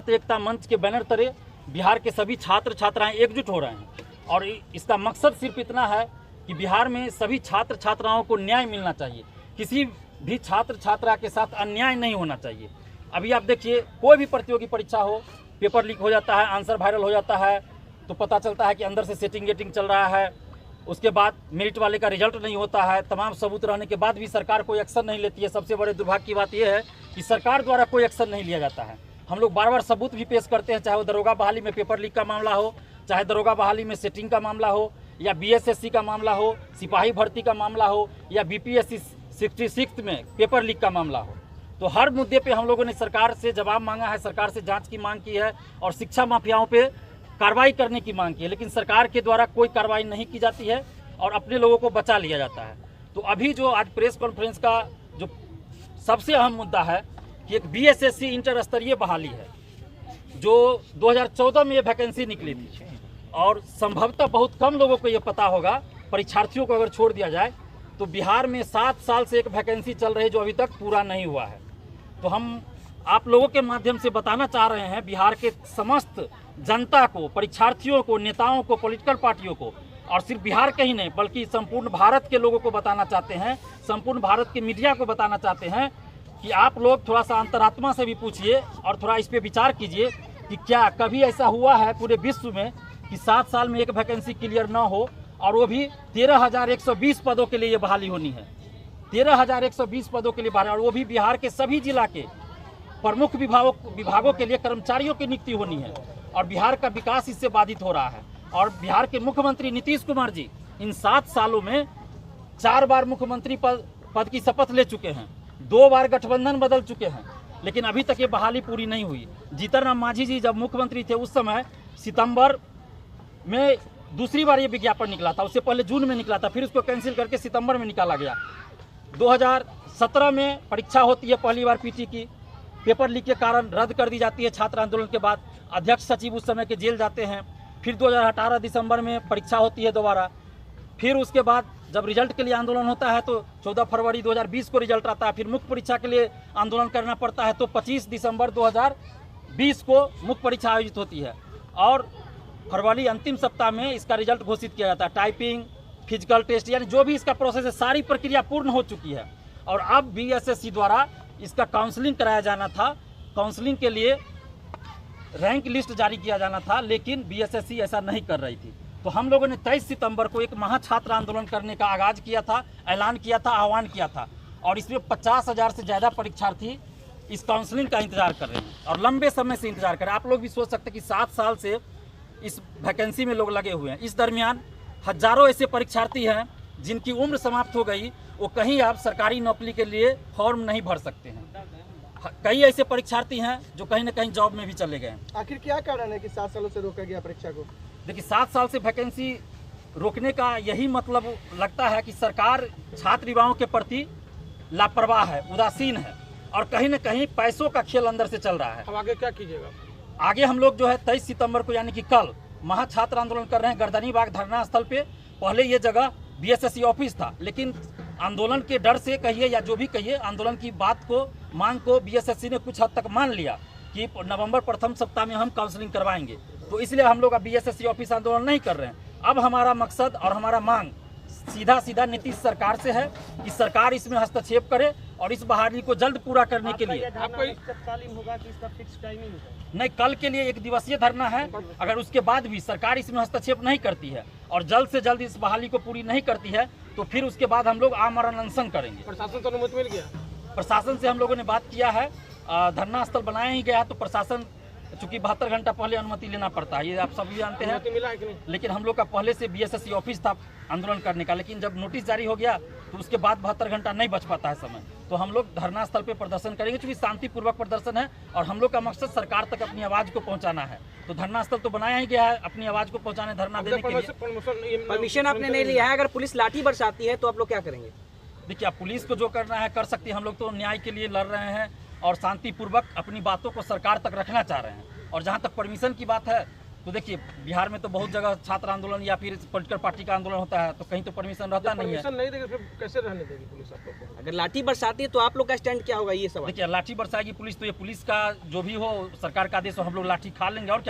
छात्र एकता मंच के बैनर तले बिहार के सभी छात्र छात्राएं एकजुट हो रहे हैं और इसका मकसद सिर्फ इतना है कि बिहार में सभी छात्र छात्राओं को न्याय मिलना चाहिए। किसी भी छात्र छात्रा के साथ अन्याय नहीं होना चाहिए। अभी आप देखिए, कोई भी प्रतियोगी परीक्षा हो, पेपर लीक हो जाता है, आंसर वायरल हो जाता है, तो पता चलता है कि अंदर से सेटिंग गेटिंग चल रहा है। उसके बाद मेरिट वाले का रिजल्ट नहीं होता है। तमाम सबूत रहने के बाद भी सरकार कोई एक्शन नहीं लेती है। सबसे बड़े दुर्भाग्य की बात यह है कि सरकार द्वारा कोई एक्शन नहीं लिया जाता है। हम लोग बार बार सबूत भी पेश करते हैं, चाहे वो दरोगा बहाली में पेपर लीक का मामला हो, चाहे दरोगा बहाली में सेटिंग का मामला हो, या बीएसएससी का मामला हो, सिपाही भर्ती का मामला हो, या बीपीएससी 66 में पेपर लीक का मामला हो। तो हर मुद्दे पे हम लोगों ने सरकार से जवाब मांगा है, सरकार से जांच की मांग की है और शिक्षा माफियाओं पे कार्रवाई करने की मांग की है, लेकिन सरकार के द्वारा कोई कार्रवाई नहीं की जाती है और अपने लोगों को बचा लिया जाता है। तो अभी जो आज प्रेस कॉन्फ्रेंस का जो सबसे अहम मुद्दा है कि एक बीएसएससी इंटर स्तरीय बहाली है, जो 2014 में ये वैकेंसी निकली थी और संभवतः बहुत कम लोगों को ये पता होगा, परीक्षार्थियों को अगर छोड़ दिया जाए तो बिहार में 7 साल से एक वैकेंसी चल रही है जो अभी तक पूरा नहीं हुआ है। तो हम आप लोगों के माध्यम से बताना चाह रहे हैं बिहार के समस्त जनता को, परीक्षार्थियों को, नेताओं को, पॉलिटिकल पार्टियों को, और सिर्फ बिहार के ही नहीं बल्कि संपूर्ण भारत के लोगों को बताना चाहते हैं, संपूर्ण भारत के मीडिया को बताना चाहते हैं कि आप लोग थोड़ा सा अंतरात्मा से भी पूछिए और थोड़ा इस पर विचार कीजिए कि क्या कभी ऐसा हुआ है पूरे विश्व में कि 7 साल में एक वैकेंसी क्लियर ना हो और वो भी 13,120 पदों के लिए ये बहाली होनी है। 13,120 पदों के लिए बहाली, और वो भी बिहार के सभी जिला के प्रमुख विभागों के लिए कर्मचारियों की नियुक्ति होनी है और बिहार का विकास इससे बाधित हो रहा है। और बिहार के मुख्यमंत्री नीतीश कुमार जी इन 7 सालों में 4 बार मुख्यमंत्री पद की शपथ ले चुके हैं, 2 बार गठबंधन बदल चुके हैं, लेकिन अभी तक ये बहाली पूरी नहीं हुई। जीतन राम मांझी जी जब मुख्यमंत्री थे उस समय सितंबर में दूसरी बार ये विज्ञापन निकला था, उससे पहले जून में निकला था, फिर उसको कैंसिल करके सितंबर में निकाला गया। 2017 में परीक्षा होती है पहली बार पीटी की, पेपर लीक के कारण रद्द कर दी जाती है। छात्र आंदोलन के बाद अध्यक्ष सचिव उस समय के जेल जाते हैं। फिर 2018 दिसंबर में परीक्षा होती है दोबारा। फिर उसके बाद जब रिजल्ट के लिए आंदोलन होता है तो 14 फरवरी 2020 को रिजल्ट आता है। फिर मुख्य परीक्षा के लिए आंदोलन करना पड़ता है तो 25 दिसंबर 2020 को मुख्य परीक्षा आयोजित होती है और फरवरी अंतिम सप्ताह में इसका रिजल्ट घोषित किया जाता है। टाइपिंग, फिजिकल टेस्ट, यानी जो भी इसका प्रोसेस है सारी प्रक्रिया पूर्ण हो चुकी है और अब बीएसएससी द्वारा इसका काउंसलिंग कराया जाना था। काउंसलिंग के लिए रैंक लिस्ट जारी किया जाना था, लेकिन बीएसएससी ऐसा नहीं कर रही थी। तो हम लोगों ने 23 सितंबर को एक महाछात्र आंदोलन करने का आगाज किया था, ऐलान किया था, आह्वान किया था और इसमें 50,000 से ज़्यादा परीक्षार्थी इस काउंसलिंग का इंतजार कर रहे हैं और लंबे समय से इंतजार कर रहे हैं। आप लोग भी सोच सकते हैं कि 7 साल से इस वैकेंसी में लोग लगे हुए हैं। इस दरमियान हजारों ऐसे परीक्षार्थी हैं जिनकी उम्र समाप्त हो गई, वो कहीं आप सरकारी नौकरी के लिए फॉर्म नहीं भर सकते हैं। कई ऐसे परीक्षार्थी हैं जो कहीं ना कहीं जॉब में भी चले गए। आखिर क्या कारण है कि 7 सालों से रोका गया परीक्षा को? देखिए, 7 साल से वैकेंसी रोकने का यही मतलब लगता है कि सरकार छात्र युवाओं के प्रति लापरवाह है, उदासीन है और कहीं ना कहीं पैसों का खेल अंदर से चल रहा है। अब आगे क्या कीजिएगा? आगे हम लोग जो है 23 सितंबर को यानी कि कल महाछात्र आंदोलन कर रहे हैं गर्दनी बाग धरना स्थल पे। पहले ये जगह बीएसएससी ऑफिस था, लेकिन आंदोलन के डर से कहिए या जो भी कहिए, आंदोलन की बात को, मांग को बीएसएससी ने कुछ हद तक मान लिया कि नवंबर प्रथम सप्ताह में हम काउंसलिंग करवाएंगे। तो इसलिए हम लोग अब बीएसएससी ऑफिस आंदोलन नहीं कर रहे हैं। अब हमारा मकसद और हमारा मांग सीधा नीतीश सरकार से है कि सरकार इसमें हस्तक्षेप करे और इस बहाली को जल्द पूरा करने के लिए नहीं, कल के लिए 1 दिवसीय धरना है। अगर उसके बाद भी सरकार इसमें हस्तक्षेप नहीं करती है और जल्द से जल्द इस बहाली को पूरी नहीं करती है तो फिर उसके बाद हम लोग आमरण अनशन करेंगे। प्रशासन से अनुमति मिल गया? प्रशासन से हम लोगों ने बात किया है, धरना स्थल बनाया ही गया तो प्रशासन, चूंकि 72 घंटा पहले अनुमति लेना पड़ता है, ये आप सभी जानते हैं। मिला है कि नहीं? लेकिन हम लोग का पहले से बीएसएससी ऑफिस था आंदोलन करने का, लेकिन जब नोटिस जारी हो गया तो उसके बाद 72 घंटा नहीं बच पाता है समय, तो हम लोग धरना स्थल पे प्रदर्शन करेंगे। चूंकि शांतिपूर्वक प्रदर्शन है और हम लोग का मकसद सरकार तक अपनी आवाज को पहुंचाना है, तो धरना स्थल तो बनाया ही गया है अपनी आवाज को पहुंचाने, धरना देने के लिए। परमिशन आपने नहीं लिया है, अगर पुलिस लाठी बरसाती है तो आप लोग क्या करेंगे? देखिए, आप पुलिस को जो करना है कर सकती है, हम लोग तो न्याय के लिए लड़ रहे हैं और शांतिपूर्वक अपनी बातों को सरकार तक रखना चाह रहे हैं। और जहाँ तक परमिशन की बात है तो देखिए बिहार में तो बहुत जगह छात्र आंदोलन या फिर पॉलिटिकल पार्टी का आंदोलन होता है, तो कहीं तो परमिशन रहता नहीं है। परमिशन नहीं देगी फिर कैसे रहने देगी पुलिस आप लोग को? अगर लाठी बरसाती है तो आप लोग का स्टैंड क्या होगा, ये सवाल। देखिए लाठी बरसाएगी पुलिस तो ये पुलिस का जो भी हो सरकार का आदेश हो, हम लोग लाठी खा लेंगे और क्या